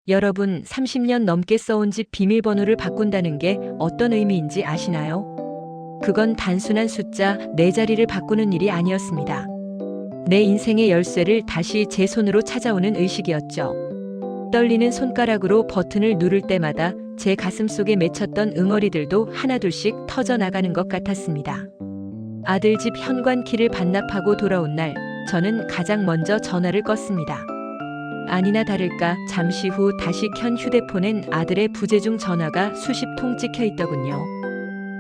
여러분, 30년 넘게 써온 집 비밀번호를 바꾼다는 게 어떤 의미인지 아시나요? 그건 단순한 숫자 4자리를 바꾸는 일이 아니었습니다. 내 인생의 열쇠를 다시 제 손으로 찾아오는 의식이었죠. 떨리는 손가락으로 버튼을 누를 때마다 제 가슴 속에 맺혔던 응어리들도 하나둘씩 터져나가는 것 같았습니다. 아들 집 현관키를 반납하고 돌아온 날, 저는 가장 먼저 전화를 껐습니다. 아니나 다를까 잠시 후 다시 켠 휴대폰엔 아들의 부재중 전화가 수십 통 찍혀 있더군요.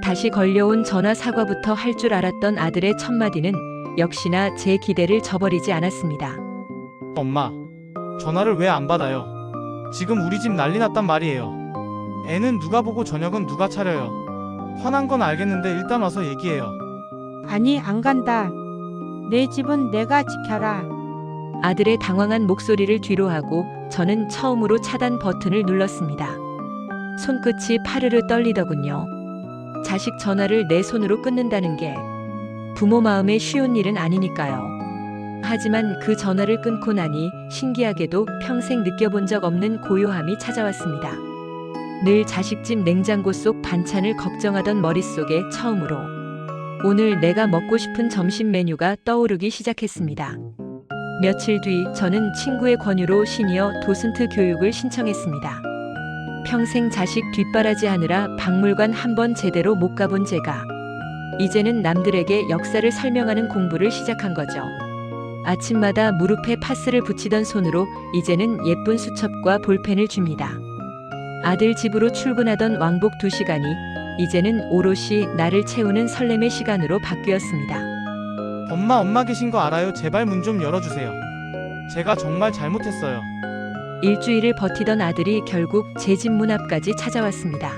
다시 걸려온 전화 사과부터 할 줄 알았던 아들의 첫마디는 역시나 제 기대를 저버리지 않았습니다. 엄마, 전화를 왜 안 받아요? 지금 우리 집 난리 났단 말이에요. 애는 누가 보고 저녁은 누가 차려요? 화난 건 알겠는데 일단 와서 얘기해요. 아니, 안 간다. 내 집은 내가 지켜라. 아들의 당황한 목소리를 뒤로하고 저는 처음으로 차단 버튼을 눌렀습니다. 손끝이 파르르 떨리더군요. 자식 전화를 내 손으로 끊는다는 게 부모 마음에 쉬운 일은 아니니까요. 하지만 그 전화를 끊고 나니 신기하게도 평생 느껴본 적 없는 고요함이 찾아왔습니다. 늘 자식집 냉장고 속 반찬을 걱정하던 머릿속에 처음으로 오늘 내가 먹고 싶은 점심 메뉴가 떠오르기 시작했습니다. 며칠 뒤 저는 친구의 권유로 시니어 도슨트 교육을 신청했습니다. 평생 자식 뒷바라지하느라 박물관 한 번 제대로 못 가본 제가 이제는 남들에게 역사를 설명하는 공부를 시작한 거죠. 아침마다 무릎에 파스를 붙이던 손으로 이제는 예쁜 수첩과 볼펜을 줍니다. 아들 집으로 출근하던 왕복 2시간이 이제는 오롯이 나를 채우는 설렘의 시간으로 바뀌었습니다. 엄마 계신 거 알아요? 제발 문 좀 열어주세요. 제가 정말 잘못했어요. 일주일을 버티던 아들이 결국 제 집 문 앞까지 찾아왔습니다.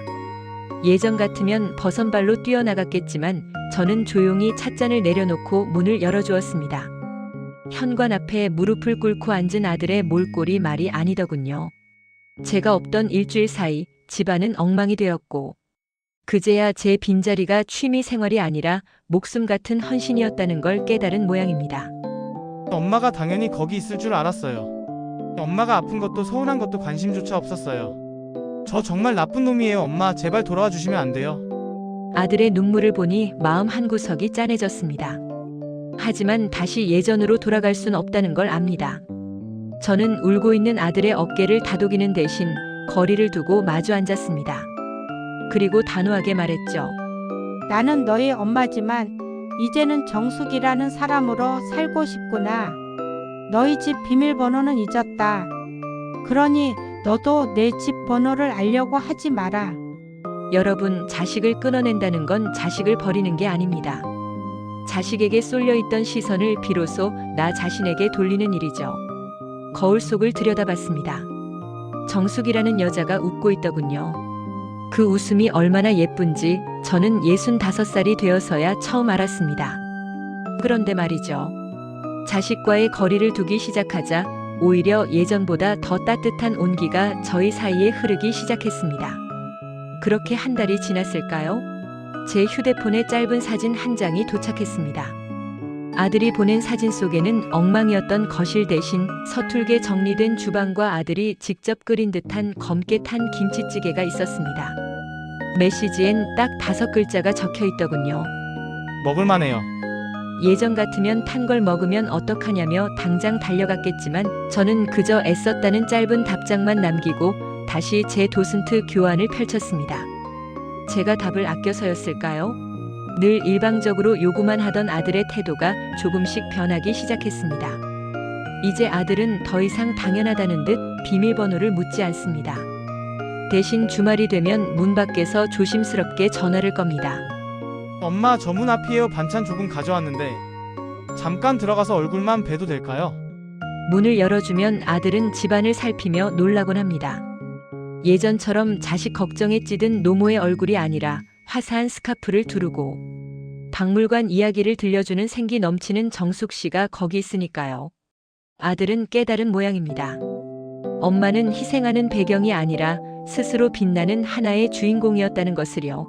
예전 같으면 버선발로 뛰어나갔겠지만 저는 조용히 찻잔을 내려놓고 문을 열어주었습니다. 현관 앞에 무릎을 꿇고 앉은 아들의 몰골이 말이 아니더군요. 제가 없던 일주일 사이 집안은 엉망이 되었고 그제야 제 빈자리가 취미 생활이 아니라 목숨 같은 헌신이었다는 걸 깨달은 모양입니다. 엄마가 당연히 거기 있을 줄 알았어요. 엄마가 아픈 것도 서운한 것도 관심조차 없었어요. 저 정말 나쁜 놈이에요. 엄마, 제발 돌아와 주시면 안 돼요? 아들의 눈물을 보니 마음 한구석이 짠해졌습니다. 하지만 다시 예전으로 돌아갈 순 없다는 걸 압니다. 저는 울고 있는 아들의 어깨를 다독이는 대신 거리를 두고 마주 앉았습니다. 그리고 단호하게 말했죠. 나는 너의 엄마지만 이제는 정숙이라는 사람으로 살고 싶구나. 너희 집 비밀번호는 잊었다. 그러니 너도 내 집 번호를 알려고 하지 마라. 여러분, 자식을 끊어낸다는 건 자식을 버리는 게 아닙니다. 자식에게 쏠려있던 시선을 비로소 나 자신에게 돌리는 일이죠. 거울 속을 들여다봤습니다. 정숙이라는 여자가 웃고 있더군요. 그 웃음이 얼마나 예쁜지 저는 65살이 되어서야 처음 알았습니다. 그런데 말이죠. 자식과의 거리를 두기 시작하자 오히려 예전보다 더 따뜻한 온기가 저희 사이에 흐르기 시작했습니다. 그렇게 한 달이 지났을까요? 제 휴대폰에 짧은 사진 한 장이 도착했습니다. 아들이 보낸 사진 속에는 엉망이었던 거실 대신 서툴게 정리된 주방과 아들이 직접 끓인 듯한 검게 탄 김치찌개가 있었습니다. 메시지엔 딱 5글자가 적혀 있더군요. 먹을만해요. 예전 같으면 탄 걸 먹으면 어떡하냐며 당장 달려갔겠지만 저는 그저 애썼다는 짧은 답장만 남기고 다시 제 도슨트 교환을 펼쳤습니다. 제가 답을 아껴서였을까요? 늘 일방적으로 요구만 하던 아들의 태도가 조금씩 변하기 시작했습니다. 이제 아들은 더 이상 당연하다는 듯 비밀번호를 묻지 않습니다. 대신 주말이 되면 문 밖에서 조심스럽게 전화를 겁니다. 엄마, 저 문 앞이에요. 반찬 조금 가져왔는데 잠깐 들어가서 얼굴만 봬도 될까요? 문을 열어주면 아들은 집안을 살피며 놀라곤 합니다. 예전처럼 자식 걱정에 찌든 노모의 얼굴이 아니라 화사한 스카프를 두르고 박물관 이야기를 들려주는 생기 넘치는 정숙 씨가 거기 있으니까요. 아들은 깨달은 모양입니다. 엄마는 희생하는 배경이 아니라 스스로 빛나는 하나의 주인공이었다는 것을요.